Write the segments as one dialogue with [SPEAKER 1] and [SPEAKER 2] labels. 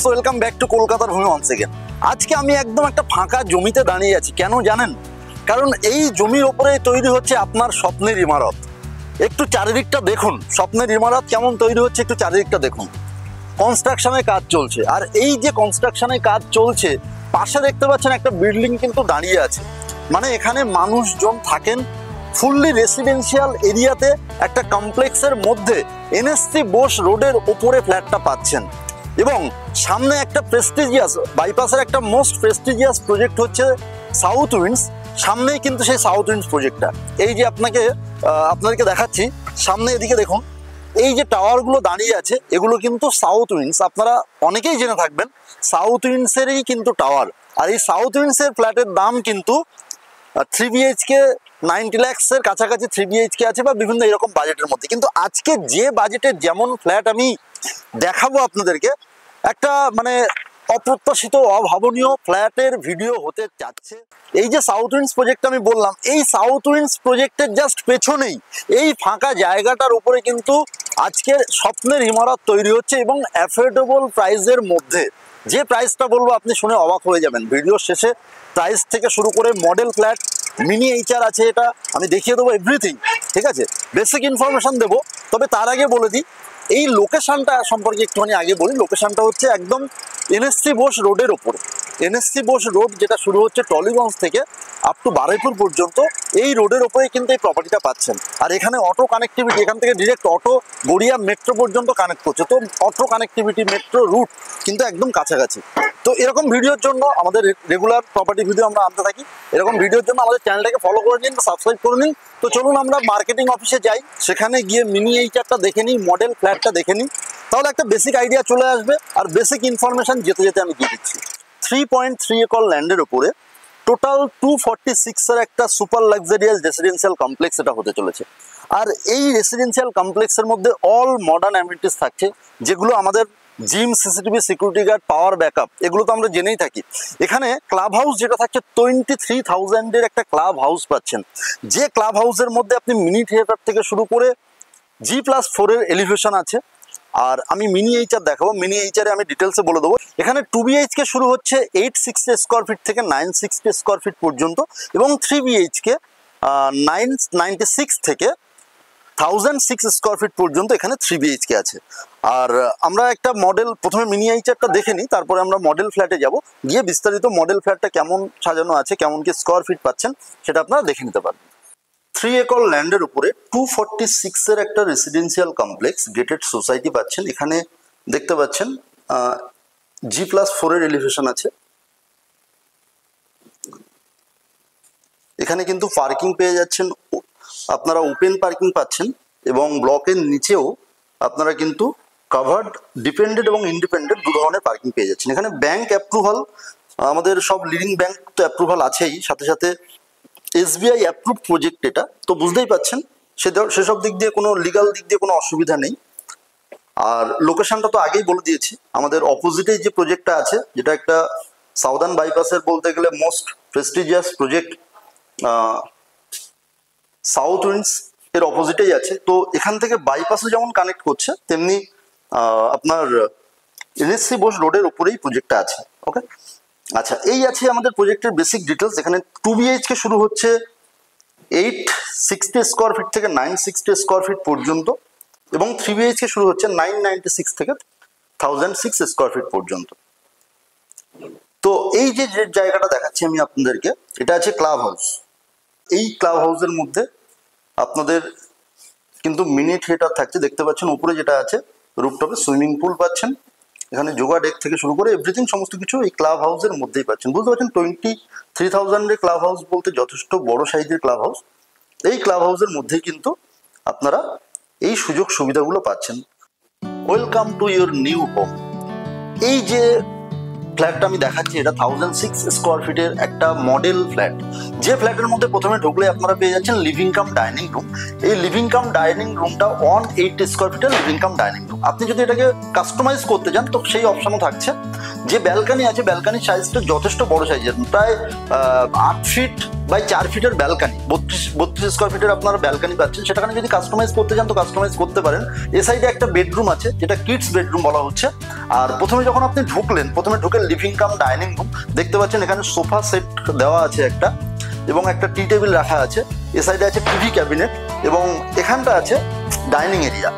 [SPEAKER 1] Welcome back to কলকাতার ভূমি once again. আজকে আমি একদম একটা ফাঁকা জমিতে দাঁড়িয়ে আছি। কেন জানেন? কারণ এই জমির ওপরে তৈরি হচ্ছে আপনার স্বপ্নের ইমারত। একটু চারিদিকটা দেখুন, স্বপ্নের ইমারত কেমন তৈরি হচ্ছে একটু চারিদিকটা দেখুন। কনস্ট্রাকশনের কাজ চলছে, আর এই যে কনস্ট্রাকশনের কাজ চলছে পাশে দেখতে পাচ্ছেন একটা বিল্ডিং কিন্তু দাঁড়িয়ে আছে। মানে এখানে মানুষজন থাকেন। ফুললি রেসিডেন্সিয়াল এরিয়াতে একটা কমপ্লেক্সের মধ্যে এনএসসি বোস রোডের ওপরে ফ্ল্যাটটা পাচ্ছেন। এবং সামনে একটা প্রেস্টিজিয়াস বাইপাসের একটা মোস্ট প্রেস্টিজিয়াস প্রজেক্ট হচ্ছে সাউথ উইন্ডস। সামনেই কিন্তু সেই সাউথ উইন্ডস প্রজেক্টটা। এই যে আপনাদেরকে দেখাচ্ছি, সামনে এদিকে দেখুন, এই যে টাওয়ারগুলো দাঁড়িয়ে আছে এগুলো কিন্তু সাউথ উইন্ডস। আপনারা অনেকেই জেনে থাকবেন সাউথ উইন্ডসেরই কিন্তু টাওয়ার। আর এই সাউথ উইন্ডসের ফ্ল্যাটের দাম কিন্তু 3 বিএইচকে 90 লাখসের কাছাকাছি 3 বিএইচকে আছে, বা বিভিন্ন এরকম বাজেটের মধ্যে। কিন্তু আজকে যে বাজেটের যেমন ফ্ল্যাট আমি দেখাবো আপনাদেরকে, একটা মানে অপ্রত্যাশিত অভাবনীয় ফ্ল্যাটের ভিডিও হতে যাচ্ছে। এই যে সাউথ উইন্ডস প্রজেক্ট আমি বললাম, এই সাউথ উইন্ডস প্রজেক্টের জাস্ট পেছনেই এই ফাঁকা জায়গাটার উপরে কিন্তু আজকের স্বপ্নের ইমারত তৈরি হচ্ছে, এবং অ্যাফোর্ডেবল প্রাইসের মধ্যে। যে প্রাইসটা বলবো আপনি শুনে অবাক হয়ে যাবেন। ভিডিওর শেষে প্রাইস থেকে শুরু করে মডেল ফ্ল্যাট, মিনি এইচআর আছে, এটা আমি দেখিয়ে দেবো এভরিথিং। ঠিক আছে, বেসিক ইনফরমেশন দেবো। তবে তার আগে বলে দিই এই লোকেশনটা সম্পর্কে একটুখানি আগে বলি। লোকেশনটা হচ্ছে একদম এনএসসি বোস রোডের ওপরে। এনএসসি বোস রোড যেটা শুরু হচ্ছে টলিগঞ্জ থেকে আপ টু বারুইপুর পর্যন্ত, এই রোডের ওপরে কিন্তু এই প্রপার্টিটা পাচ্ছেন। আর এখানে অটো কানেক্টিভিটি, এখান থেকে ডিরেক্ট অটো গড়িয়া মেট্রো পর্যন্ত কানেক্ট করছে। তো অটো কানেক্টিভিটি, মেট্রো রুট কিন্তু একদম কাছাকাছি। তো এরকম ভিডিওর জন্য আমাদের রেগুলার প্রপার্টি ভিডিও আমরা আনতে থাকি। এরকম ভিডিওর জন্য আমাদের চ্যানেলটাকে ফলো করে নিন, সাবস্ক্রাইব করে নিন। তো চলুন আমরা মার্কেটিং অফিসে যাই, সেখানে গিয়ে মিনি এইচআরটা দেখে নিই, মডেল ফ্ল্যাটটা দেখে নিই। তাহলে একটা বেসিক আইডিয়া চলে আসবে। আর বেসিক ইনফরমেশন যেতে যেতে আমি দিয়ে দিচ্ছি। 3.3 একর ল্যান্ডের উপরে টোটাল 246 একটা সুপার লাক্সারিয়াস রেসিডেন্সিয়াল কমপ্লেক্স এটা হতে চলেছে। আর এই রেসিডেন্সিয়াল কমপ্লেক্সের মধ্যে অল মডার্ন অ্যামিনিটিস থাকছে, যেগুলো আমাদের gym, CCTV, security guard, power backup, এগুলো তো আমরা জেনেই থাকি। এখানে ক্লাব হাউস যেটা থাকছে 23,000-এর একটা ক্লাব হাউস পাচ্ছেন। যে ক্লাব হাউসের মধ্যে আপনি মিনি থিয়েটার থেকে শুরু করে G+4 এলিভেশন আছে। আর আমি মিনি এইচআর দেখাবো। মিনি এইচআরে আমি ডিটেলসে বলে দেবো। এখানে 2 বিএইচকে শুরু হচ্ছে 860 স্কোয়ার ফিট থেকে 960 স্কোয়ার ফিট পর্যন্ত, এবং 3 বিএইচকে 996 থেকে 1006 স্কোয়ার ফিট পর্যন্ত এখানে 3 বিএইচকে আছে। আর আমরা একটা মডেল, প্রথমে মিনি এইচআরটা দেখে নিই, তারপরে আমরা মডেল ফ্ল্যাটে যাব। গিয়ে বিস্তারিত মডেল ফ্ল্যাটটা কেমন সাজানো আছে, কেমন কি স্কোয়ার ফিট পাচ্ছেন সেটা আপনারা দেখে নিতে পারবেন। 3 একর ল্যান্ডের উপরে 246 একটা রেসিডেন্সিয়াল কমপ্লেক্স গেটেড সোসাইটি পাচ্ছেন। এখানে দেখতে পাচ্ছেন G+4 এলিভেশন আছে। এখানে কিন্তু পার্কিং পেয়ে যাচ্ছেন, আপনারা ওপেন পার্কিং পাচ্ছেন, এবং ব্লকের নিচেও আপনারা কিন্তু কাভার্ড, ডিপেন্ডেন্ট এবং ইন্ডিপেন্ডেন্ট দু ধরনের পার্কিং পেয়ে যাচ্ছেন। এখানে ব্যাংক অ্যাপ্রুভাল, আমাদের সব লিডিং ব্যাংক তো অ্যাপ্রুভাল আছেই, সাথে সাথে SBI অ্যাপ্রুভ প্রজেক্ট এটা। তো বুঝতেই পাচ্ছেন সেসব দিক দিয়ে কোনো লিগাল দিক দিয়ে কোনো অসুবিধা নেই। আর লোকেশনটা তো আগেই বলে দিয়েছি, আমাদের অপোজিটেই যে প্রজেক্টটা আছে, যেটা একটা সাউদার্ন বাইপাসের বলতে গেলে most prestigious project, south winds এর অপোজিটেই আছে। তো এখান থেকে বাইপাসে যেমন কানেক্ট করছে, তেমনি আপনার এনএসসি বোস রোডের উপরেই প্রজেক্টটা আছে। ওকে, আচ্ছা, এই আছে আমাদের প্রজেক্টের বেসিক ডিটেলস। এখানে 2 বিএইচকে শুরু হচ্ছে 860 স্কোয়ার ফিট থেকে 960 স্কোয়ার ফিট পর্যন্ত, এবং 3 বিএইচকে শুরু হচ্ছে 996 থেকে 1006 স্কোয়ার ফিট পর্যন্ত। তো এই যে জায়গাটা দেখাচ্ছি আমি আপনাদেরকে, এটা আছে ক্লাব হাউস। এই ক্লাব হাউসের মধ্যে আপনাদের কিন্তু মিনি থিয়েটার থাকছে, দেখতে পাচ্ছেন উপরে যেটা আছে রুফটপে সুইমিং পুল পাচ্ছেন। এখানে যোগা ডেক থেকে শুরু করে এভরিথিং সমস্ত কিছু এই ক্লাব হাউসের মধ্যেই পাচ্ছেন। বুঝতে পারছেন 23,000-এর ক্লাব হাউস বলতে যথেষ্ট বড় সাইজের ক্লাব হাউস। এই ক্লাব হাউসের মধ্যেই কিন্তু আপনারা এই সুযোগ সুবিধাগুলো পাচ্ছেন। Welcome to your new home. এই যে ফ্ল্যাটটা আমি দেখাচ্ছি, এটা 1006 স্কোয়ার ফিটের একটা মডেল ফ্ল্যাট। যে ফ্ল্যাটের মধ্যে প্রথমে ঢুকলে আপনারা পেয়ে যাচ্ছেন লিভিং কাম ডাইনিং রুম। এই লিভিং কাম ডাইনিং রুমটা 180 স্কোয়ার ফিটের লিভিং কাম ডাইনিং রুম। আপনি যদি এটাকে কাস্টমাইজ করতে চান তো সেই অপশনও থাকছে। যে ব্যালকানি আছে ব্যালকানির সাইজটা যথেষ্ট বড় সাইজের, প্রায় 8 ফিট বাই 4 ফিটের ব্যালকানি, 32 স্কোয়ার ফিটের আপনারা ব্যালকানি পাচ্ছেন। সেটাখানে যদি কাস্টমাইজ করতে চান তো কাস্টমাইজ করতে পারেন। এ সাইডে একটা বেডরুম আছে যেটা কিডস বেডরুম বলা হচ্ছে। আর প্রথমে যখন আপনি প্রথমে ঢুকে লিভিং কাম ডাইনিং রুম দেখতে পাচ্ছেন, এখানে সোফা সেট দেওয়া আছে একটা, এবং একটা টি টেবিল রাখা আছে। এ সাইডে আছে টিভি ক্যাবিনেট, এবং এখানটা আছে ডাইনিং এরিয়া।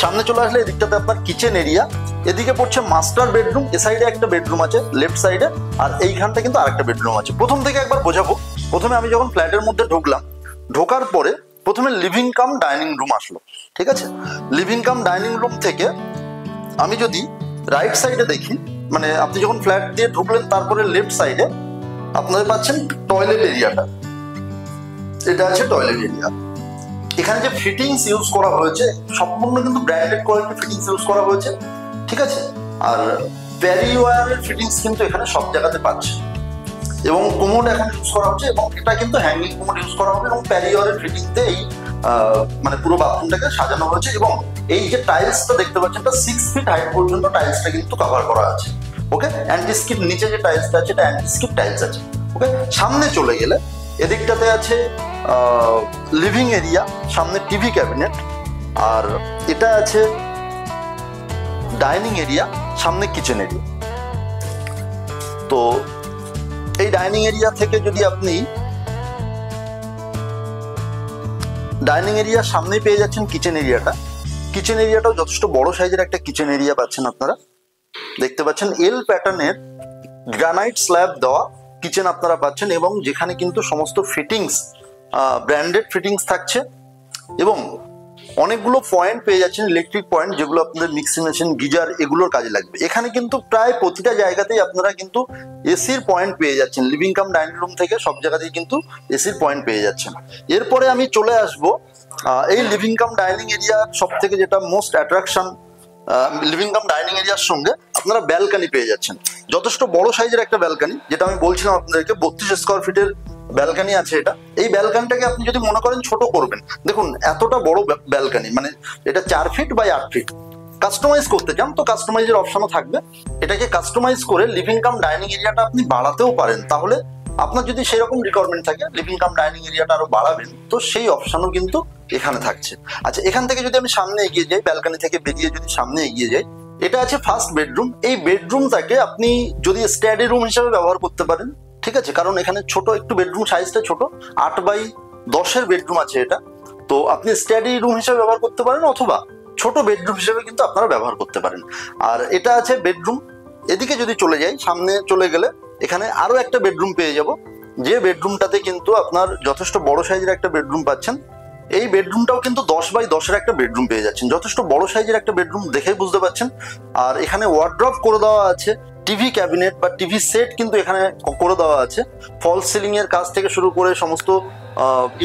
[SPEAKER 1] সামনে চলে আসলে এদিকটাতে আপনার কিচেন এরিয়া, এদিকে পড়ছে মাস্টার বেডরুম। এ সাইডে একটা বেডরুম আছে লেফট সাইডে, আর এইখানটা কিন্তু আরেকটা বেডরুম আছে। প্রথম থেকে একবার বোঝাবো। প্রথমে আমি যখন ফ্ল্যাটের মধ্যে ঢুকলাম, ঢোকার পরে প্রথমে লিভিং কাম ডাইনিং রুম আসলো, ঠিক আছে। লিভিং কাম ডাইনিং রুম থেকে আমি যদি রাইট সাইডে দেখি, মানে আপনি যখন ফ্ল্যাট দিয়ে ঢুকলেন তারপরে লেফট সাইডে আপনারা পাচ্ছেন টয়লেট এরিয়াটা। এটা আছে টয়লেট এরিয়া। এখানে যে ফিটিংস ইউজ করা হয়েছে সম্পূর্ণ কিন্তু ব্র্যান্ডেড কোয়ালিটি ফিটিংস ইউজ করা হয়েছে, ঠিক আছে। আর প্যারিওয়ারের ফিটিংস কিন্তু এখানে সব জায়গাতে পাচ্ছে, এবং কোমোড এখন ইউজ করা হচ্ছে, এবং এটা কিন্তু হ্যাঙ্গিং কোমোড ইউজ করা হবে, এবং প্যারিওয়ারের ফিটিংতে এই মানে পুরো বাথরুমটাকে সাজানো হয়েছে। এবং এই যে টাইলসটা দেখতে পাচ্ছেন, এটা 6 ফিট হাইট পর্যন্ত টাইলসটা কিন্তু কভার করা আছে। ওকে, অ্যান্টি স্কিপ নিচে যে টাইলসটা আছে এটা অ্যান্টি স্কিপ টাইলস আছে। ওকে, সামনে চলে গেলে এদিকটাতে আছে লিভিং এরিয়া, সামনে টিভি ক্যাবিনেট, আর এটা আছে ডাইনিং এরিয়া, সামনে কিচেন এরিয়া। তো এই ডাইনিং এরিয়া থেকে যদি আপনি ডাইনিং এরিয়ার সামনেই পেয়ে যাচ্ছেন কিচেন এরিয়াটা। কিচেন এরিয়াটাও যথেষ্ট বড় সাইজের একটা কিচেন এরিয়া পাচ্ছেন আপনারা। দেখতে পাচ্ছেন এল প্যাটার্নের গ্রানাইট স্ল্যাব দেওয়া কিচেন আপনারা পাচ্ছেন, এবং যেখানে কিন্তু সমস্ত ফিটিংস ব্র্যান্ডেড ফিটিংস থাকছে, এবং অনেকগুলো পয়েন্ট পেয়ে যাচ্ছেন, ইলেকট্রিক পয়েন্ট, যেগুলো আপনাদের মিক্সি মেশিন, গিজার এগুলোর কাজে লাগবে। এখানে কিন্তু প্রায় প্রতিটা জায়গাতেই আপনারা কিন্তু এসির পয়েন্ট পেয়ে যাচ্ছেন। লিভিং কাম ডাইনিং রুম থেকে সব জায়গাতেই কিন্তু এসির পয়েন্ট পেয়ে যাচ্ছেন। এরপরে আমি চলে আসব এই লিভিং কাম ডাইনিং এরিয়া সব থেকে যেটা most attraction, living cum dining এরিয়ার সঙ্গে আপনারা ব্যালকানি পেয়ে যাচ্ছেন। যথেষ্ট বড় সাইজের একটা ব্যালকানি, যেটা আমি বলছিলাম আপনাদেরকে 32 স্কোয়ার ফিটের ব্যালকানি আছে এটা। এই ব্যালকানিটাকে আপনি যদি মনে করেন ছোট করবেন, দেখুন এতটা বড় ব্যালকানি, মানে এটা 4 ফিট বাই 8 ফিট। কাস্টমাইজ করতে চান তো কাস্টমাইজের অপশনও থাকবে। এটাকে কাস্টমাইজ করে লিভিং কাম ডাইনিং এরিয়াটা আপনি বাড়াতেও পারেন। তাহলে আপনার যদি সেরকম রিকোয়ারমেন্ট থাকে লিভিং কাম ডাইনিং এরিয়াটা আরো বাড়াবেন, তো সেই অপশনও কিন্তু এখানে থাকছে। আচ্ছা, এখান থেকে যদি আমি সামনে এগিয়ে যাই, ব্যালকানি থেকে বেরিয়ে যদি সামনে এগিয়ে যাই, এটা আছে ফার্স্ট বেডরুম। এই বেডরুমটাকে আপনি যদি স্টাডি রুম হিসেবে ব্যবহার করতে পারেন, ঠিক আছে, কারণ এখানে ছোট একটু বেডরুম সাইজটা ছোট, 8 বাই 10-এর বেডরুম আছে এটা। তো আপনি স্টাডি রুম হিসেবে ব্যবহার করতে পারেন, অথবা ছোট বেডরুম হিসেবে কিন্তু আপনারা ব্যবহার করতে পারেন। আর এটা আছে বেডরুম। এদিকে যদি চলে যাই, সামনে চলে গেলে এখানে আরো একটা বেডরুম পেয়ে যাব, যে বেডরুমটাতে কিন্তু আপনার যথেষ্ট বড় সাইজের একটা বেডরুম পাচ্ছেন। এই বেডরুমটাও কিন্তু 10 বাই 10-এর একটা বেডরুম পেয়ে যাচ্ছেন, যথেষ্ট বড় সাইজের একটা বেডরুম দেখেই বুঝতে পারছেন। আর এখানে ওয়ার্ড্রপ করে দেওয়া আছে, টিভি ক্যাবিনেট বা টিভি সেট কিন্তু এখানে করে দেওয়া আছে। ফল সিলিং এর কাজ থেকে শুরু করে সমস্ত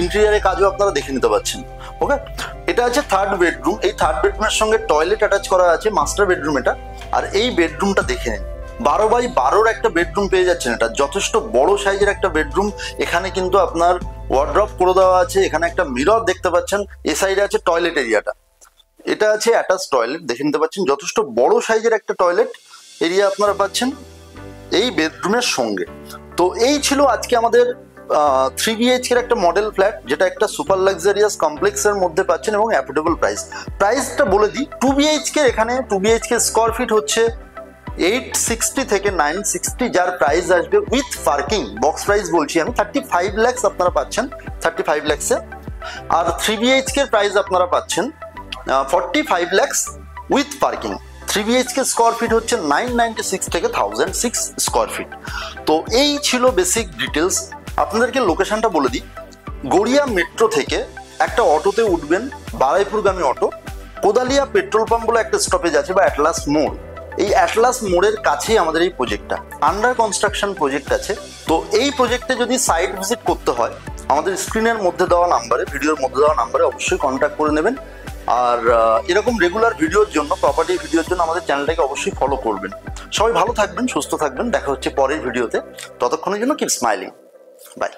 [SPEAKER 1] ইন্টেরিয়ারের কাজও আপনারা দেখে নিতে পারছেন। ওকে, এটা আছে থার্ড বেডরুম। এই থার্ড বেডরুমের সঙ্গে টয়লেট অ্যাটাচ করা আছে, মাস্টার বেডরুম এটা। আর এই বেডরুমটা দেখে নিন, 12 বাই 12-র একটা বেডরুম পেয়ে যাচ্ছেন। এটা যথেষ্ট বড় সাইজের একটা বেডরুম। এখানে কিন্তু আপনার ওয়ার্ড্রপ করে দেওয়া আছে, এখানে একটা মিরর দেখতে পাচ্ছেন। এই সাইডে আছে টয়লেট এরিয়াটা, এটা আছে অ্যাটাচ টয়লেট, দেখে নিতে পাচ্ছেন। যথেষ্ট বড় সাইজের একটা টয়লেট এরিয়া আপনারা পাচ্ছেন এই বেডরুমের সঙ্গে। তো এই ছিল আজকে আমাদের 3 BHK এর একটা মডেল ফ্ল্যাট, যেটা একটা সুপার লাক্সারিয়াস কমপ্লেক্সের মধ্যে পাচ্ছেন, এবং অ্যাফোর্ডেবল প্রাইসটা বলে দিই। 2 BHK এখানে 2 BHK স্কোয়ার ফিট হচ্ছে 860 থেকে 960, যার প্রাইস আসবে উইথ পার্কিং, বক্স প্রাইস বলছি আমি, 35 লাখ আপনারা পাচ্ছেন 35 লাখে। আর 3 BHK এর প্রাইস আপনারা পাচ্ছেন 45 lakh with parking. 3 BHK square feet হচ্ছে 996 থেকে 1006 স্কোয়ার ফিট। তো এই ছিল বেসিক ডিটেলস। আপনাদেরকে লোকেশনটা বলে দিই, গড়িয়া মেট্রো থেকে একটা অটোতে উঠবেন, বারাইপুরগামী অটো, কোদালিয়া পেট্রোল পাম্প বলে একটা স্টপেজ আছে, বা অ্যাটলাস মোড়। এই অ্যাটলাস মোড়ের কাছেই আমাদের এই প্রজেক্টটা, আন্ডার কনস্ট্রাকশন প্রজেক্ট আছে। তো এই প্রজেক্টে যদি সাইট ভিজিট করতে হয়, আমাদের স্ক্রিনের মধ্যে দেওয়া নাম্বারে, ভিডিওর মধ্যে দেওয়া নাম্বারে অবশ্যই কন্ট্যাক্ট করে নেবেন। আর এরকম রেগুলার ভিডিওর জন্য, প্রপার্টি ভিডিওর জন্য আমাদের চ্যানেলটাকে অবশ্যই ফলো করবেন। সবাই ভালো থাকবেন, সুস্থ থাকবেন, দেখা হচ্ছে পরের ভিডিওতে। ততক্ষণের জন্য কিপ স্মাইলিং, বাই।